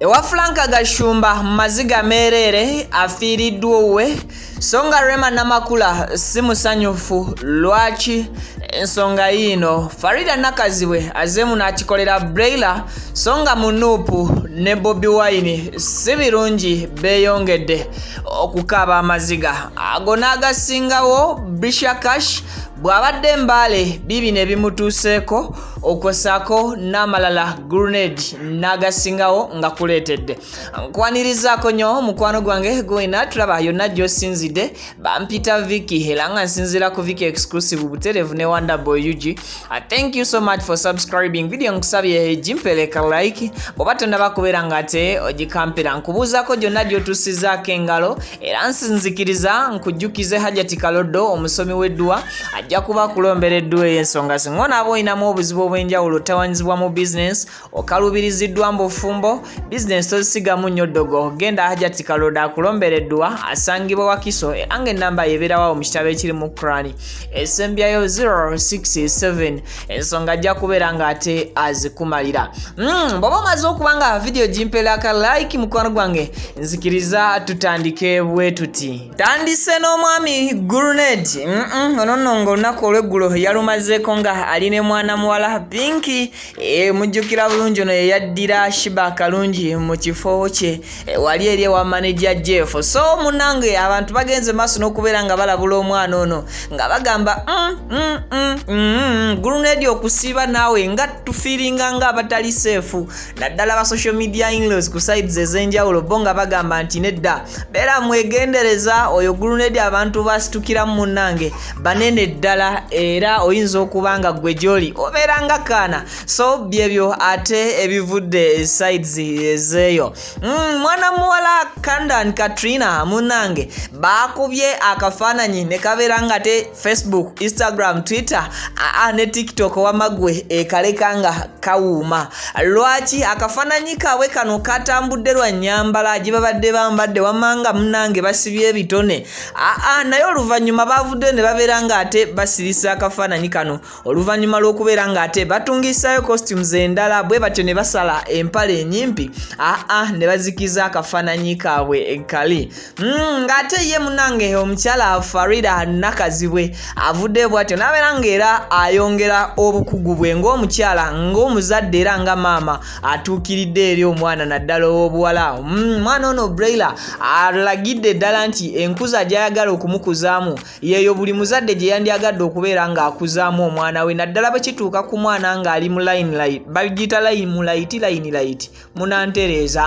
Ewa Frank Gashumba maziga merere affiridewo songa rema namakula simusanyufu lwachi ensonga yino Farida nakaziwe azemu nakikolera Braila songa munupu ne Bobi Wine sibirungi beyongedde okukaba amaziga ago nagasingawo Brisha Cash bwabadde mbale bibino ebimutuseeko okosako namalala grenade nagasingawo nga kuletedde nkwanirizako nyo mukwano gwange goina tulaba yonna gyosinzidde bampita Vicky era nga nsinzira ku Vicky exclusive buterevu ne Wonder Boy UG. Thank you so much for subscribing. Video nkusabye jimpeleka like oba tonnaba kubeera nga ate ogikampira nkubuuzako gyonna gyotusizaako engalo era nsinzikiriza nkujjukize Hajati Kalodo omusomi w'edduwa ajja kuba kulombera edduwa ey'ensonga singona abo oyinamu obuzibu obw'enjawulo tawanyizibwa mu business okalubiriziddwa mbufumbo business tozisigamu nnyo ddogo genda Hajati Kalodo akulombera edduwa asangibwa Wakiso era ng'ennamba yebeerawo mu kitabo ekiri mu Qur'ani esembyayo 067 ensonga ajja kubeera nga ate azikumalira bw'oba omaze okuba nga video gimpelaka like mukwano gwange nzikiriza tutandike bwe tuti tandise n'omwami grenade ono ng'olunaku olw'eggulo yalumazeeko nga aline mwana muwala Pinky mujjukira bulungi ono yeyaddira Shiba Kalungi mu kifo kye wali eri ewa manager Jeff so munange abantu bagenze maaso n'okubeera nga balabula omwana ono nga bagamba grenade okusiiba naawe nga tufiiringa nga abatali seefu naddala ba social media in-laws ku sides ez'enjawulo bo nga bagamba nti nedda beera mwegendereza oyo grenade abantu basitukiramu munnange banene ddala era oyinza okuba nga gwe gy'oli obeera nga kaana so byebyo ate ebivudde sides ezeeyo mwana muwala Kandan Katrina munnange bakubye akafaananyi ne kabeera nga te Facebook, Instagram, Twitter ne TikTok wamagwe ekaleka nga kawuuma lwaki akafaananyi kaabwe kano katambudde lwa nnyambala gye babadde bambadde wamanga munnange basibye ebitone naye oluvannyuma bavudde ne babeera nga ate basirisa akafaananyi kano oluvannyuma lw'okubeera nga ate batungisayo costumes endala bwe batyo ne basala empale enyimpi ne bazikiza akafaananyi kaabwe kali ng'ate ye munnange omukyala Farida nakazibwe avudde bw'atyo n'abeera ng'era ayongera obukugu bwe ng'omukyala ng'omuzadde era nga maama atuukiridde eri omwana naddala ow'obuwala mwana ono Braila alagidde ddala nti enkuza gy'ayagala okumukuzaamu yeeyo buli muzadde gye yandyagadde okubeera ng'akuzaamu omwana we naddala bwe kituuka ku mwana ng'ali mu line bagiyita line mu light munantereeza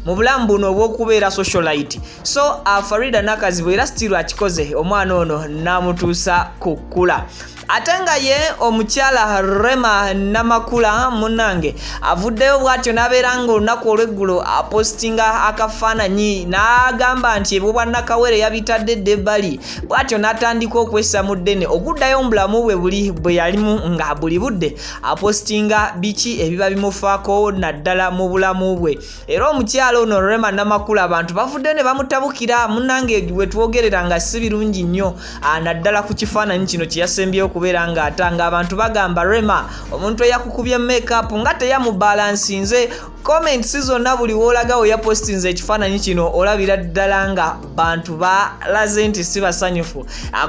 mu bulamu buno obw'okubeera socialite so Farida nakazibwe era still akikoze omwana ono n'amutuusa ku kkula ate nga ye omukyala Rema namakula munnange avuddeyo bw'atyo n'abeera nga olunaku olw'eggulo apostinga akafaananyi n'agamba nti ebwo bwannakawere yabitadde ddebbali bw'atyo n'atandika okwessa mu ddene okuddayo mu bulamu bwe buli bwe yalimu nga buli budde apostinga biki ebiba bimufaako naddala mu bulamu bwe era omukyala ono Rema namakula abantu bavudde ne bamutabukira munnange we twogerera nga si birungi nnyo naddala ku kifaananyi kino kye yasembyeyo kubeera nga atanga abantu bagamba Rema omuntu eyakukubye makeup nga teyamubalansinze comments zonna buli woolagawo yapostinze ekifaananyi kino olabira ddala nga bantu balaze nti si basanyufu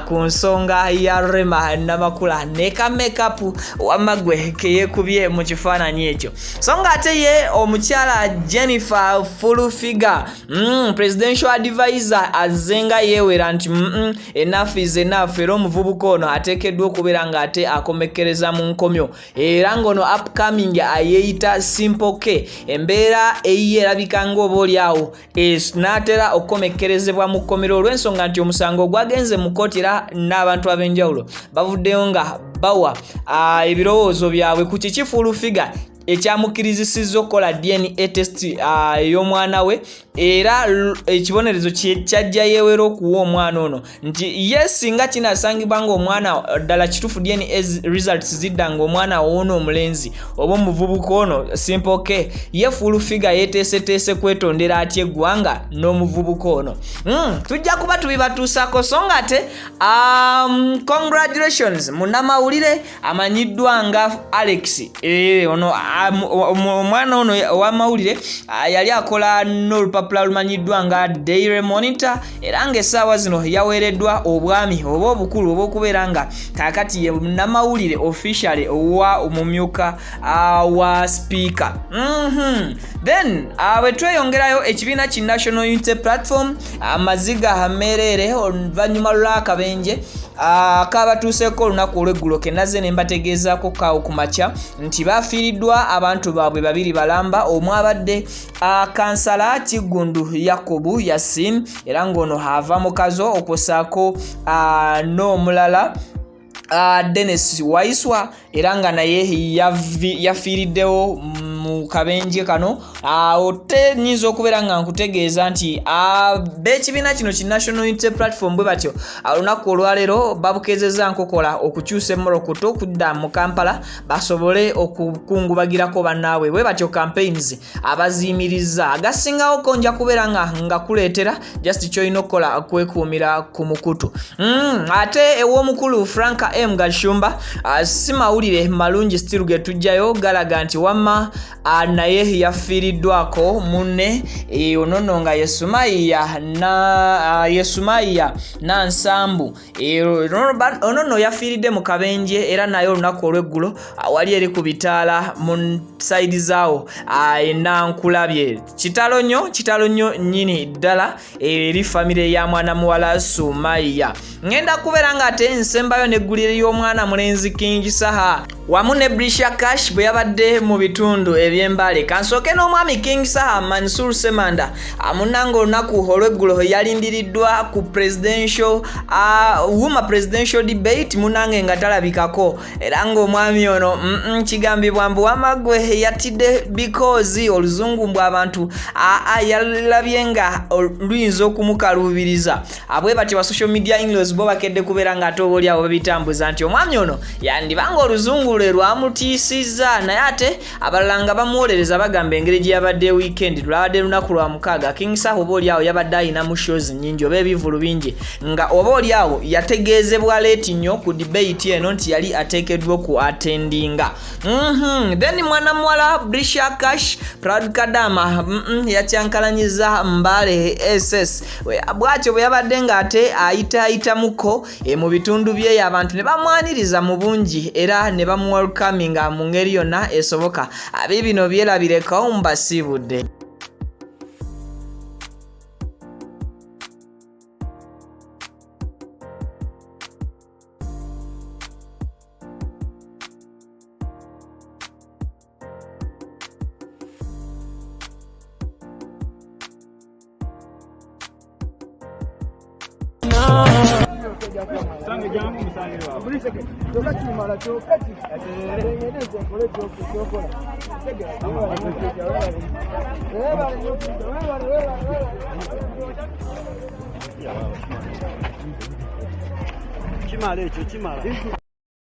ku nsonga ya Rema namakula ne ka makeup wamagwe ke yeekubye mu kifaananyi ekyo so nga ate ye omukyala Jennifer full figure presidential advisor azenga yeewera nti enough is enough era omuvubuka ono ateekeddwa okubeera nga ate akomekkereza mu nkomyo era ngono upcoming ayeeyita Simple K embeera eyiye erabika ng'oba oli awo n'atera okukomekkerezebwa mu kkomero olw'ensonga nti omusango gwagenze mu kkooti era n'abantu ab'enjawulo bavuddeyo nga bawa ebirowoozo byabwe ku kiki full figure ekyamukkirizisizza okukola DNA test ey'omwana we era ekibonerezo kyajja yeewera okuwa omwana ono nti yes nga kinasangibwa ng'omwana ddala kituufu DNA results zidda ng'omwana ono omulenzi oba omuvubuka ono simple ke ye full figure yeteeseteese kwetondera atya eggwanga n'omuvubuka ono. Tujja kuba tubibatuusako so nga ate congratulations munnamawulire amanyiddwa nga Alex ono omwana ono ow'amawulire yali akola n'olupapula lumanyiddwa nga Daily Monitor era ng'essaawa zino yaweereddwa obwami oba obukulu obw'okubeera nga kaakati ye munnamawulire officially owa omumyuka wa speaker. Then bwe tweyongerayo ekibiina ki National Unity Platform maziga ameerere oluvannyuma lw'akabenje akabatuuseeko olunaku olw'eggulo kenaze ne mbategeezaako kaawo ku makya nti baafiiriddwa abantu baabwe babiri balamba omu abadde kansala Kiggundu Yakobu Yasin era ng'ono ava mu kazo okwosaako n'omulala Dennis Waiswa era nga naye yafiiriddewo mu kabenje kano. Tenyinza okubeera nga nkutegeeza nti b'ekibiina kino ki National Unity Platform bwe batyo olunaku olwaleero babukezeza nkokola okukyusa emmorokoto okudda mu Kampala basobole okukungubagirako bannaabwe bwe batyo campaigns abaziyimiriza agasingawo ko nja kubeera nga kuleetera just kyolina okukola kwekuumira ku mukutu. Ate ew'omukulu Frank Gashumba si mawulire malungi still ge tujjayo galaga nti wamma naye yafiiriddwako munne onono nga Yesumaiya Nansambu onono yafiiridde mu kabenje era naye olunaku olw'eggulo wali eri ku bitaala mu side zaawo enankulabye kitalo nnyo nnyini ddala eri famire ya mwana muwala Sumaiya. Ngenda kubeera nga ate nsembayo n'eggulire y'omwana mulenzi King Saha wamu ne Brisha Cash bwe yabadde mu bitundu eby'embale. Kansooke n'omwami King Saha Mansur Semanda amunanga olunaku olw'eggulo yalindiriddwa ku presidential debate munange nga talabikako era ng'omwami ono kigambibwa mbu wamagwe yatidde because oluzungu mbw abantu yalabye nga luyinza okumukaluubiriza abwe batyo ba social media in-laws bo bakedde kubeera nga ate obaoli abo babitambuza nti omwami ono yandibanga oluzungu lwe lwamutiisizza naye ate abalala nga bamuwolereza bagamba engeri gye yabadde weekend lwabadde lunaku lwa mukaaga King Saha obaoli awo yabadde alinamu shows nnyingi oba ebivulu bingi nga obaoli awo yategeezebwa leeti nnyo ku debate eno nti yali ateekeddwa ku attendinga. Then mwana muwala Brisha Cash Proud Kadama yakyankalanyiza Mbale SS bwatyo bwe yabadde nga ate ayitamuko mu bitundu bye abantu ne bamwaniriza mu bungi era ne bamuwelcominga mu ngeri yonna esoboka. Bibino byerabireko mbasibudde. Sange jangu musange wa. Bulise ke. Tokati mara tokati. Atengeneze kole chokola. Chimala echo chimala.